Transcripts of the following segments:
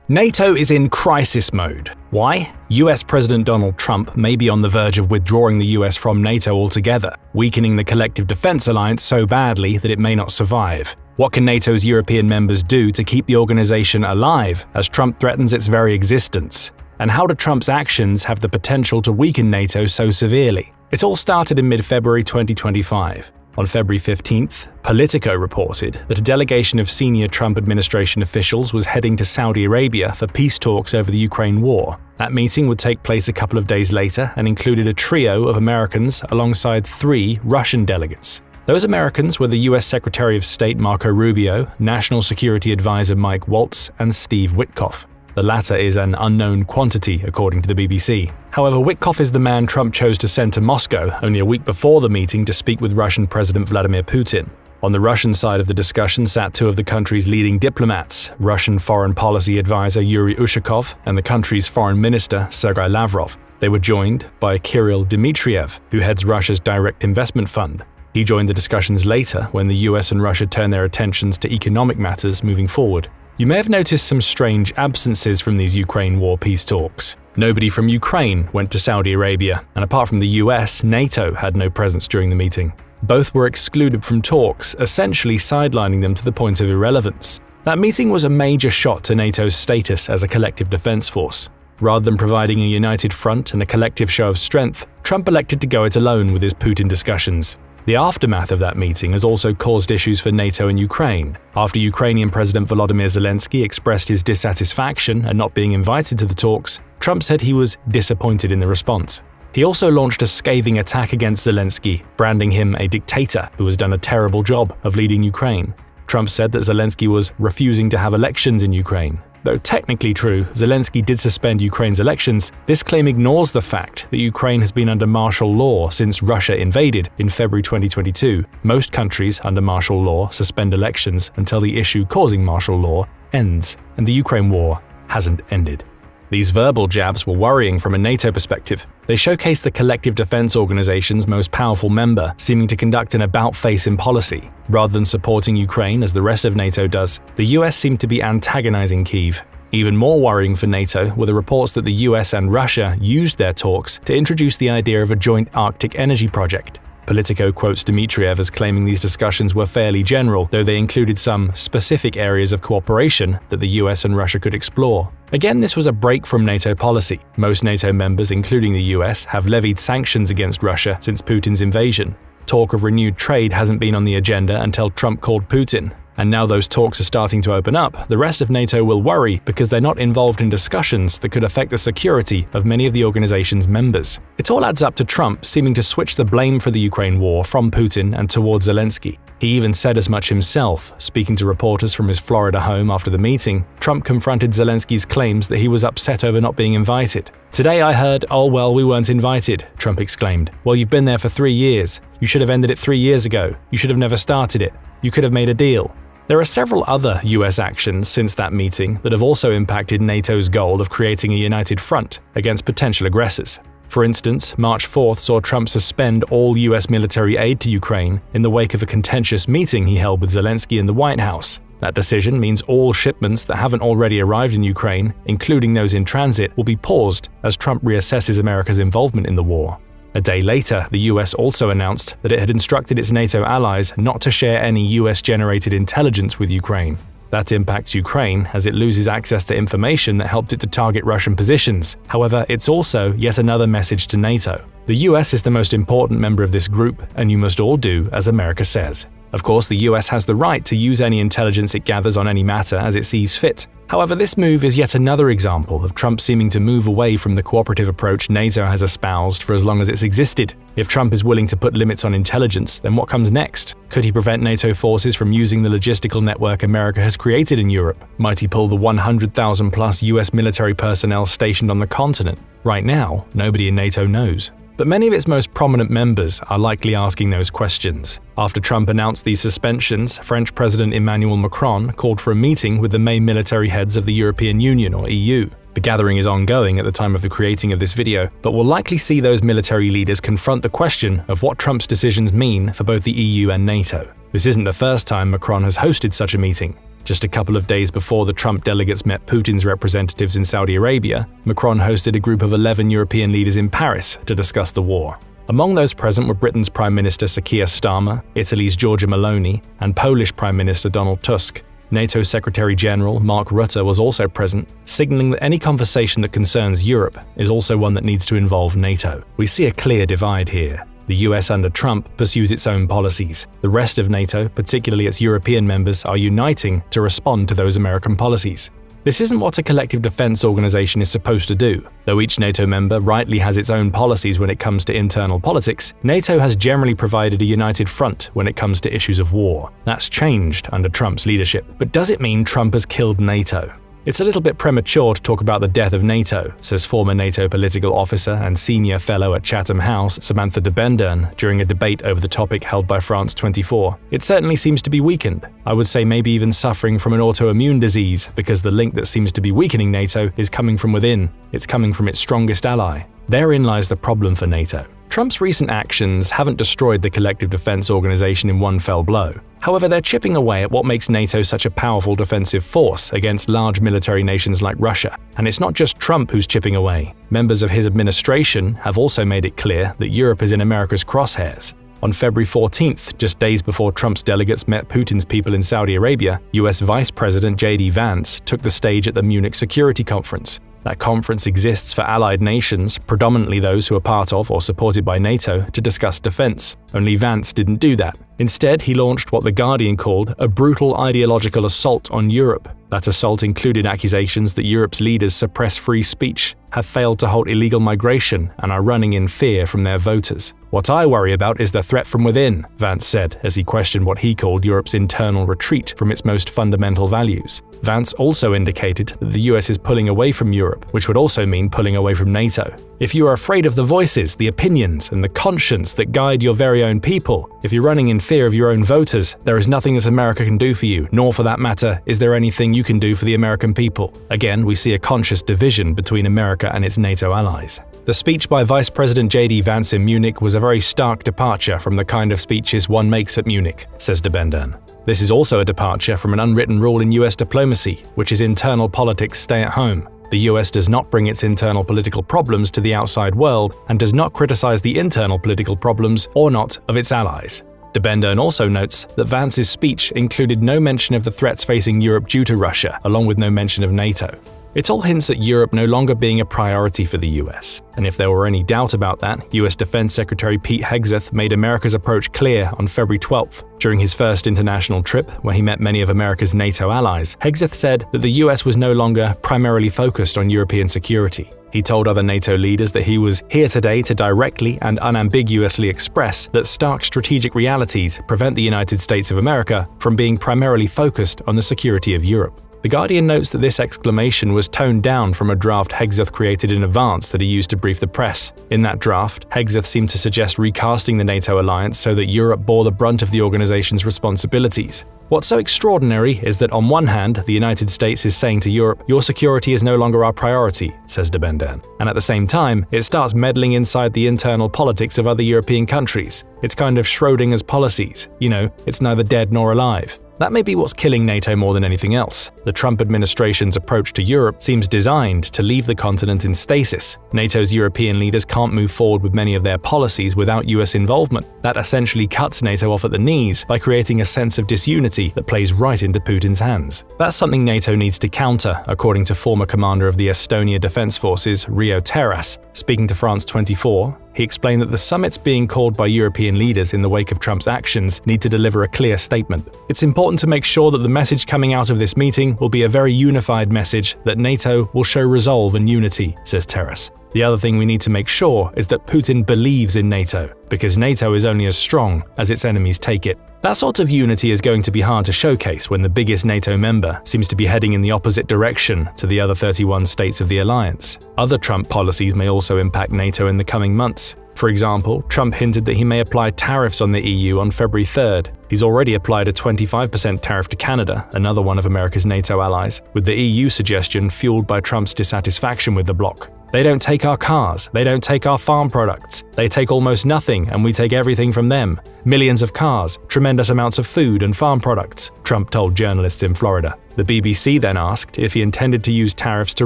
NATO is in crisis mode. Why? US President Donald Trump may be on the verge of withdrawing the US from NATO altogether, weakening the collective defense alliance so badly that it may not survive. What can NATO's European members do to keep the organization alive as Trump threatens its very existence? And how do Trump's actions have the potential to weaken NATO so severely? It all started in mid-February 2025. On February 15th, Politico reported that a delegation of senior Trump administration officials was heading to Saudi Arabia for peace talks over the Ukraine war. That meeting would take place a couple of days later and included a trio of Americans alongside 3 Russian delegates. Those Americans were the US Secretary of State Marco Rubio, National Security Advisor Mike Waltz, and Steve Witkoff. The latter is an unknown quantity, according to the BBC. However, Witkoff is the man Trump chose to send to Moscow only a week before the meeting to speak with Russian President Vladimir Putin. On the Russian side of the discussion sat 2 of the country's leading diplomats, Russian Foreign Policy Advisor Yuri Ushakov and the country's Foreign Minister Sergei Lavrov. They were joined by Kirill Dmitriev, who heads Russia's Direct Investment Fund. He joined the discussions later when the US and Russia turned their attentions to economic matters moving forward. You may have noticed some strange absences from these Ukraine war peace talks. Nobody from Ukraine went to Saudi Arabia, and apart from the US, NATO had no presence during the meeting. Both were excluded from talks, essentially sidelining them to the point of irrelevance. That meeting was a major shot to NATO's status as a collective defense force. Rather than providing a united front and a collective show of strength, Trump elected to go it alone with his Putin discussions. The aftermath of that meeting has also caused issues for NATO and Ukraine. After Ukrainian President Volodymyr Zelensky expressed his dissatisfaction at not being invited to the talks, Trump said he was disappointed in the response. He also launched a scathing attack against Zelensky, branding him a dictator who has done a terrible job of leading Ukraine. Trump said that Zelensky was refusing to have elections in Ukraine. Though technically true, Zelensky did suspend Ukraine's elections, this claim ignores the fact that Ukraine has been under martial law since Russia invaded in February 2022. Most countries under martial law suspend elections until the issue causing martial law ends, and the Ukraine war hasn't ended. These verbal jabs were worrying from a NATO perspective. They showcase the collective defense organization's most powerful member seeming to conduct an about-face in policy. Rather than supporting Ukraine as the rest of NATO does, the US seemed to be antagonizing Kyiv. Even more worrying for NATO were the reports that the US and Russia used their talks to introduce the idea of a joint Arctic energy project. Politico quotes Dmitriev as claiming these discussions were fairly general, though they included some specific areas of cooperation that the US and Russia could explore. Again, this was a break from NATO policy. Most NATO members, including the US, have levied sanctions against Russia since Putin's invasion. Talk of renewed trade hasn't been on the agenda until Trump called Putin. And now those talks are starting to open up, the rest of NATO will worry because they're not involved in discussions that could affect the security of many of the organization's members. It all adds up to Trump seeming to switch the blame for the Ukraine war from Putin and towards Zelensky. He even said as much himself, speaking to reporters from his Florida home after the meeting. Trump confronted Zelensky's claims that he was upset over not being invited. "Today I heard, oh well, we weren't invited," Trump exclaimed. "Well, you've been there for 3 years. You should have ended it 3 years ago. You should have never started it. You could have made a deal." There are several other US actions since that meeting that have also impacted NATO's goal of creating a united front against potential aggressors. For instance, March 4th saw Trump suspend all US military aid to Ukraine in the wake of a contentious meeting he held with Zelensky in the White House. That decision means all shipments that haven't already arrived in Ukraine, including those in transit, will be paused as Trump reassesses America's involvement in the war. A day later, the US also announced that it had instructed its NATO allies not to share any US-generated intelligence with Ukraine. That impacts Ukraine as it loses access to information that helped it to target Russian positions. However, it's also yet another message to NATO. The US is the most important member of this group, and you must all do as America says. Of course, the US has the right to use any intelligence it gathers on any matter as it sees fit. However, this move is yet another example of Trump seeming to move away from the cooperative approach NATO has espoused for as long as it's existed. If Trump is willing to put limits on intelligence, then what comes next? Could he prevent NATO forces from using the logistical network America has created in Europe? Might he pull the 100,000 plus US military personnel stationed on the continent? Right now, nobody in NATO knows. But many of its most prominent members are likely asking those questions. After Trump announced these suspensions, French President Emmanuel Macron called for a meeting with the main military heads of the European Union or EU. The gathering is ongoing at the time of the creating of this video, but we'll likely see those military leaders confront the question of what Trump's decisions mean for both the EU and NATO. This isn't the first time Macron has hosted such a meeting. Just a couple of days before the Trump delegates met Putin's representatives in Saudi Arabia, Macron hosted a group of 11 European leaders in Paris to discuss the war. Among those present were Britain's Prime Minister Sir Keir Starmer, Italy's Giorgia Meloni, and Polish Prime Minister Donald Tusk. NATO Secretary General Mark Rutte was also present, signaling that any conversation that concerns Europe is also one that needs to involve NATO. We see a clear divide here. The US under Trump pursues its own policies. The rest of NATO, particularly its European members, are uniting to respond to those American policies. This isn't what a collective defense organization is supposed to do. Though each NATO member rightly has its own policies when it comes to internal politics, NATO has generally provided a united front when it comes to issues of war. That's changed under Trump's leadership. But does it mean Trump has killed NATO? It's a little bit premature to talk about the death of NATO, says former NATO political officer and senior fellow at Chatham House, Samantha de Bendern, during a debate over the topic held by France 24. It certainly seems to be weakened. I would say maybe even suffering from an autoimmune disease, because the link that seems to be weakening NATO is coming from within. It's coming from its strongest ally. Therein lies the problem for NATO. Trump's recent actions haven't destroyed the collective defense organization in one fell blow. However, they're chipping away at what makes NATO such a powerful defensive force against large military nations like Russia. And it's not just Trump who's chipping away. Members of his administration have also made it clear that Europe is in America's crosshairs. On February 14th, just days before Trump's delegates met Putin's people in Saudi Arabia, US Vice President J.D. Vance took the stage at the Munich Security Conference. That conference exists for allied nations, predominantly those who are part of or supported by NATO, to discuss defense. Only Vance didn't do that. Instead, he launched what The Guardian called a brutal ideological assault on Europe. That assault included accusations that Europe's leaders suppress free speech, have failed to halt illegal migration, and are running in fear from their voters. "What I worry about is the threat from within," Vance said as he questioned what he called Europe's internal retreat from its most fundamental values. Vance also indicated that the US is pulling away from Europe, which would also mean pulling away from NATO. If you are afraid of the voices, the opinions, and the conscience that guide your very own people, if you're running in fear of your own voters, there is nothing that America can do for you, nor for that matter, is there anything you can do for the American people. Again, we see a conscious division between America and its NATO allies. The speech by Vice President J.D. Vance in Munich was a very stark departure from the kind of speeches one makes at Munich, says de Bendern. This is also a departure from an unwritten rule in US diplomacy, which is internal politics stay at home. The US does not bring its internal political problems to the outside world and does not criticize the internal political problems or not of its allies. De Bendern also notes that Vance's speech included no mention of the threats facing Europe due to Russia, along with no mention of NATO. It all hints at Europe no longer being a priority for the US. And if there were any doubt about that, US Defense Secretary Pete Hegseth made America's approach clear on February 12th. During his first international trip, where he met many of America's NATO allies, Hegseth said that the US was no longer primarily focused on European security. He told other NATO leaders that he was here today to directly and unambiguously express that stark strategic realities prevent the United States of America from being primarily focused on the security of Europe. The Guardian notes that this exclamation was toned down from a draft Hegseth created in advance that he used to brief the press. In that draft, Hegseth seemed to suggest recasting the NATO alliance so that Europe bore the brunt of the organization's responsibilities. What's so extraordinary is that on one hand, the United States is saying to Europe, your security is no longer our priority, says de Bendern. And at the same time, it starts meddling inside the internal politics of other European countries. It's kind of Schrodinger's policies. It's neither dead nor alive. That may be what's killing NATO more than anything else. The Trump administration's approach to Europe seems designed to leave the continent in stasis. NATO's European leaders can't move forward with many of their policies without US involvement. That essentially cuts NATO off at the knees by creating a sense of disunity that plays right into Putin's hands. That's something NATO needs to counter, according to former commander of the Estonia Defense Forces, Riho Terras. Speaking to France 24, he explained that the summits being called by European leaders in the wake of Trump's actions need to deliver a clear statement. It's important to make sure that the message coming out of this meeting will be a very unified message that NATO will show resolve and unity, says Terras. The other thing we need to make sure is that Putin believes in NATO, because NATO is only as strong as its enemies take it. That sort of unity is going to be hard to showcase when the biggest NATO member seems to be heading in the opposite direction to the other 31 states of the alliance. Other Trump policies may also impact NATO in the coming months. For example, Trump hinted that he may apply tariffs on the EU on February 3rd. He's already applied a 25% tariff to Canada, another one of America's NATO allies, with the EU suggestion fueled by Trump's dissatisfaction with the bloc. They don't take our cars, they don't take our farm products. They take almost nothing and we take everything from them. Millions of cars, tremendous amounts of food and farm products, Trump told journalists in Florida. The BBC then asked if he intended to use tariffs to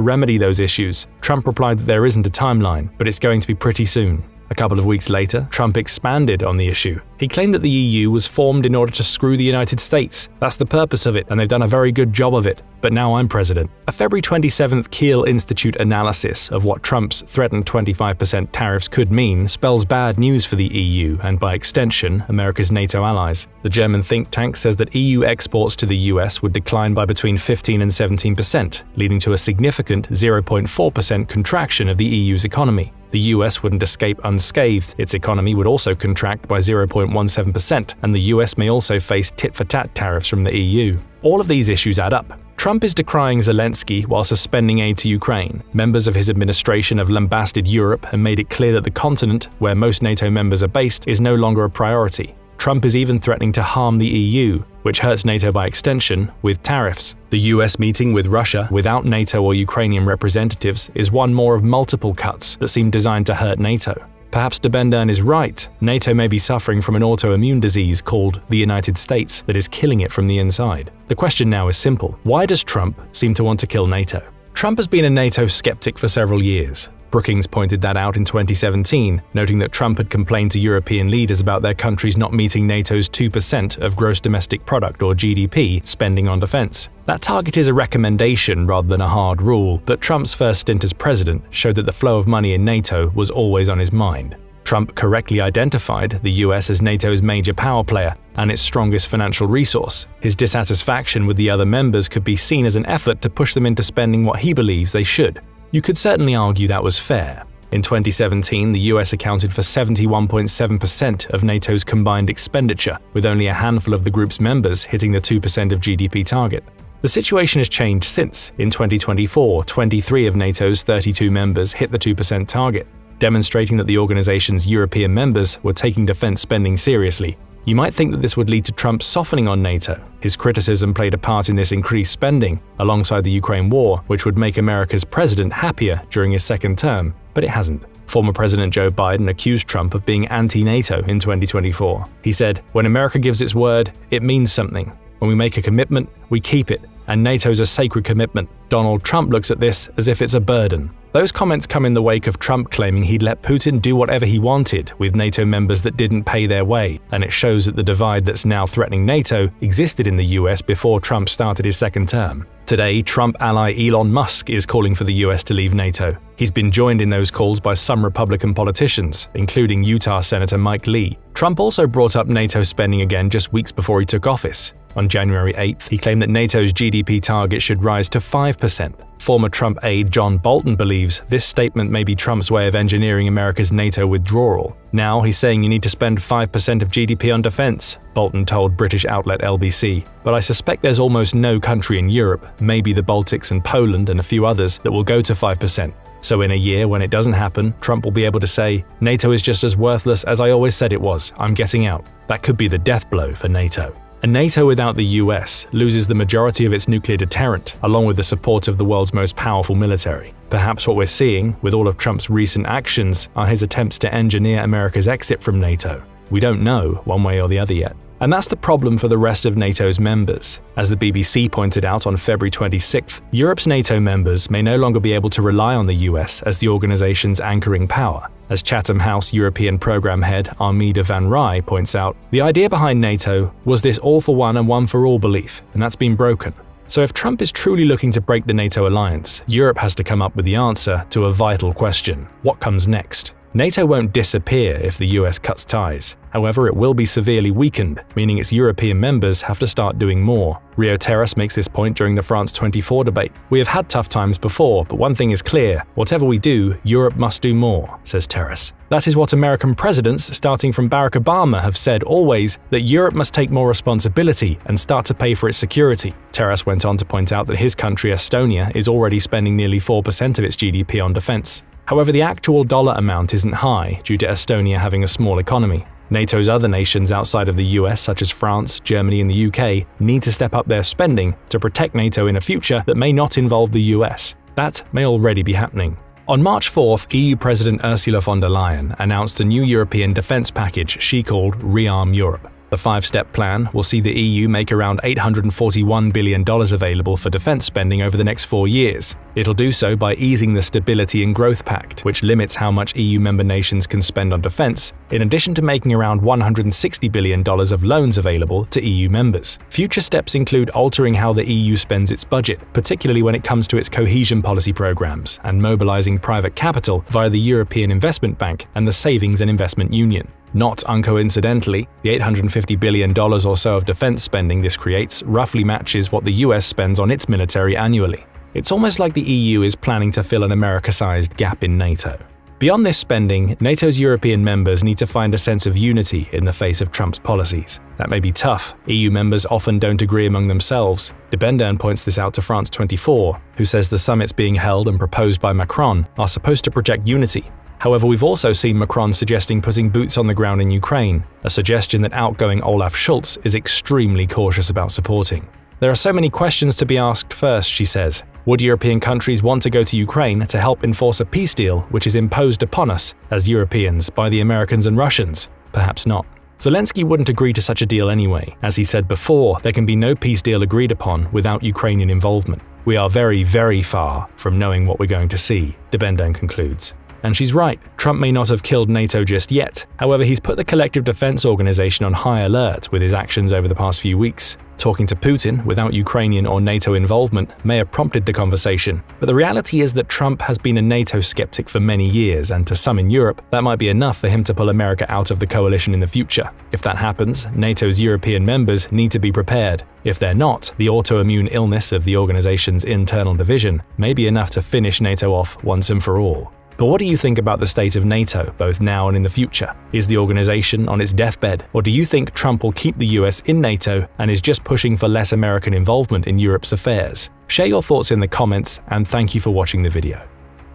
remedy those issues. Trump replied that there isn't a timeline, but it's going to be pretty soon. A couple of weeks later, Trump expanded on the issue. He claimed that the EU was formed in order to screw the United States. That's the purpose of it, and they've done a very good job of it. But now I'm president. A February 27th Kiel Institute analysis of what Trump's threatened 25% tariffs could mean spells bad news for the EU and, by extension, America's NATO allies. The German think tank says that EU exports to the US would decline by between 15 and 17%, leading to a significant 0.4% contraction of the EU's economy. The US wouldn't escape unscathed, its economy would also contract by 0.17%, and the US may also face tit-for-tat tariffs from the EU. All of these issues add up. Trump is decrying Zelensky while suspending aid to Ukraine. Members of his administration have lambasted Europe and made it clear that the continent, where most NATO members are based, is no longer a priority. Trump is even threatening to harm the EU, which hurts NATO by extension, with tariffs. The US meeting with Russia without NATO or Ukrainian representatives is one more of multiple cuts that seem designed to hurt NATO. Perhaps Debendern is right. NATO may be suffering from an autoimmune disease called the United States that is killing it from the inside. The question now is simple. Why does Trump seem to want to kill NATO? Trump has been a NATO skeptic for several years. Brookings pointed that out in 2017, noting that Trump had complained to European leaders about their countries not meeting NATO's 2% of gross domestic product or GDP spending on defense. That target is a recommendation rather than a hard rule, but Trump's first stint as president showed that the flow of money in NATO was always on his mind. Trump correctly identified the US as NATO's major power player and its strongest financial resource. His dissatisfaction with the other members could be seen as an effort to push them into spending what he believes they should. You could certainly argue that was fair. In 2017, the US accounted for 71.7% of NATO's combined expenditure, with only a handful of the group's members hitting the 2% of GDP target. The situation has changed since. In 2024, 23 of NATO's 32 members hit the 2% target, demonstrating that the organization's European members were taking defense spending seriously. You might think that this would lead to Trump softening on NATO. His criticism played a part in this increased spending, alongside the Ukraine war, which would make America's president happier during his second term, but it hasn't. Former President Joe Biden accused Trump of being anti-NATO in 2024. He said, "When America gives its word, it means something. When we make a commitment, we keep it, and NATO's a sacred commitment." Donald Trump looks at this as if it's a burden. Those comments come in the wake of Trump claiming he'd let Putin do whatever he wanted with NATO members that didn't pay their way, and it shows that the divide that's now threatening NATO existed in the US before Trump started his second term. Today, Trump ally Elon Musk is calling for the US to leave NATO. He's been joined in those calls by some Republican politicians, including Utah Senator Mike Lee. Trump also brought up NATO spending again just weeks before he took office. On January 8th, he claimed that NATO's GDP target should rise to 5%. Former Trump aide John Bolton believes this statement may be Trump's way of engineering America's NATO withdrawal. Now he's saying you need to spend 5% of GDP on defense, Bolton told British outlet LBC. But I suspect there's almost no country in Europe, maybe the Baltics and Poland and a few others, that will go to 5%. So in a year when it doesn't happen, Trump will be able to say, NATO is just as worthless as I always said it was, I'm getting out. That could be the death blow for NATO. A NATO without the US loses the majority of its nuclear deterrent, along with the support of the world's most powerful military. Perhaps what we're seeing, with all of Trump's recent actions, are his attempts to engineer America's exit from NATO. We don't know one way or the other yet. And that's the problem for the rest of NATO's members. As the BBC pointed out on February 26th, Europe's NATO members may no longer be able to rely on the US as the organization's anchoring power. As Chatham House European Programme Head Armida van Rij points out, the idea behind NATO was this all-for-one and one-for-all belief, and that's been broken. So if Trump is truly looking to break the NATO alliance, Europe has to come up with the answer to a vital question: what comes next? NATO won't disappear if the US cuts ties. However, it will be severely weakened, meaning its European members have to start doing more. Rio Terrace makes this point during the France 24 debate. "We have had tough times before, but one thing is clear. Whatever we do, Europe must do more," says Terrace. That is what American presidents, starting from Barack Obama, have said always, that Europe must take more responsibility and start to pay for its security. Terrace went on to point out that his country, Estonia, is already spending nearly 4% of its GDP on defense. However, the actual dollar amount isn't high due to Estonia having a small economy. NATO's other nations outside of the US, such as France, Germany, and the UK, need to step up their spending to protect NATO in a future that may not involve the US. That may already be happening. On March 4th, EU President Ursula von der Leyen announced a new European defence package she called Rearm Europe. The five-step plan will see the EU make around $841 billion available for defence spending over the next 4 years. It'll do so by easing the Stability and Growth Pact, which limits how much EU member nations can spend on defence, in addition to making around $160 billion of loans available to EU members. Future steps include altering how the EU spends its budget, particularly when it comes to its cohesion policy programmes, and mobilising private capital via the European Investment Bank and the Savings and Investment Union. Not uncoincidentally, the $850 billion or so of defense spending this creates roughly matches what the US spends on its military annually. It's almost like the EU is planning to fill an America-sized gap in NATO. Beyond this spending, NATO's European members need to find a sense of unity in the face of Trump's policies. That may be tough. EU members often don't agree among themselves. De Bendern points this out to France 24, who says the summits being held and proposed by Macron are supposed to project unity. However, we've also seen Macron suggesting putting boots on the ground in Ukraine, a suggestion that outgoing Olaf Scholz is extremely cautious about supporting. There are so many questions to be asked first, she says. Would European countries want to go to Ukraine to help enforce a peace deal which is imposed upon us as Europeans by the Americans and Russians? Perhaps not. Zelensky wouldn't agree to such a deal anyway. As he said before, there can be no peace deal agreed upon without Ukrainian involvement. We are very, very far from knowing what we're going to see, De Bendern concludes. And she's right, Trump may not have killed NATO just yet. However, he's put the collective defense organization on high alert with his actions over the past few weeks. Talking to Putin without Ukrainian or NATO involvement may have prompted the conversation, but the reality is that Trump has been a NATO skeptic for many years, and to some in Europe, that might be enough for him to pull America out of the coalition in the future. If that happens, NATO's European members need to be prepared. If they're not, the autoimmune illness of the organization's internal division may be enough to finish NATO off once and for all. But what do you think about the state of NATO, both now and in the future? Is the organization on its deathbed, or do you think Trump will keep the US in NATO and is just pushing for less American involvement in Europe's affairs? Share your thoughts in the comments, and thank you for watching the video.